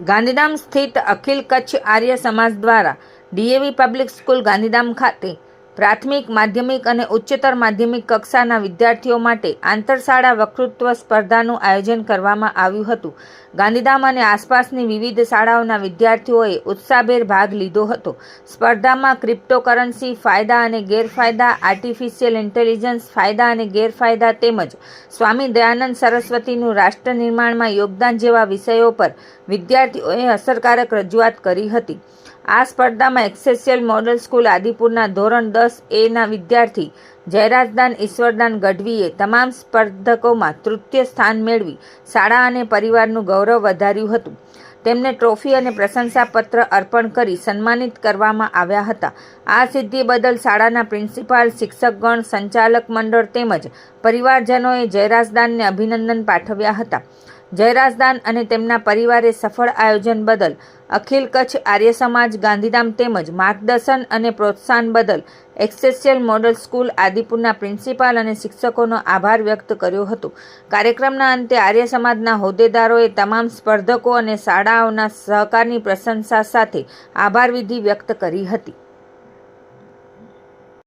ગાંધીધામ સ્થિત અખિલ કચ્છ આર્ય સમાજ દ્વારા DAV public school Gandhidham ખાતે પ્રાથમિક, માધ્યમિક અને ઉચ્ચતર માધ્યમિક કક્ષાના વિદ્યાર્થીઓ માટે આંતરશાળા વક્તૃત્વ સ્પર્ધાનું આયોજન કરવામાં આવ્યું હતું. ગાંધીધામ અને આસપાસની વિવિધ શાળાઓના વિદ્યાર્થીઓએ ઉત્સાહભેર ભાગ લીધો હતો. સ્પર્ધામાં ક્રિપ્ટોકરન્સી, ફાયદા અને ગેરફાયદા, આર્ટિફિશિયલ ઇન્ટેલિજન્સ, ફાયદા અને ગેરફાયદા તેમજ સ્વામી દયાનંદ સરસ્વતીનું રાષ્ટ્ર નિર્માણમાં યોગદાન જેવા વિષયો પર વિદ્યાર્થીઓએ અસરકારક રજૂઆત કરી હતી. આ સ્પર્ધામાં એક્સેસિયલ મોડલ સ્કૂલ આદિપુરના ધોરણ 10A ના વિદ્યાર્થી જયરાજદાન ઈશ્વરદાન ગઢવીએ તમામ સ્પર્ધકોમાં તૃતીય સ્થાન મેળવી શાળા અને પરિવારનું ગૌરવ વધાર્યું હતું. તેમને ટ્રોફી અને પ્રશંસાપત્ર અર્પણ કરી સન્માનિત કરવામાં આવ્યા હતા. આ સિદ્ધિ બદલ શાળાના પ્રિન્સિપાલ, શિક્ષકગણ, સંચાલક મંડળ તેમજ પરિવારજનોએ જયરાજદાનને અભિનંદન પાઠવ્યા હતા. જયરાજદાન અને તેમના પરિવારે સફળ આયોજન બદલ અખિલ કચ્છ આર્ય સમાજ ગાંધીધામ તેમજ માર્ગદર્શન અને પ્રોત્સાહન બદલ એક્સેસિયલ મોડલ સ્કૂલ આદિપુરના પ્રિન્સિપાલ અને શિક્ષકોનો આભાર વ્યક્ત કર્યો હતો. કાર્યક્રમના અંતે આર્ય સમાજના હોદ્દેદારોએ તમામ સ્પર્ધકો અને શાળાઓના સહકારની પ્રશંસા સાથે આભાર વિધિ વ્યક્ત કરી હતી.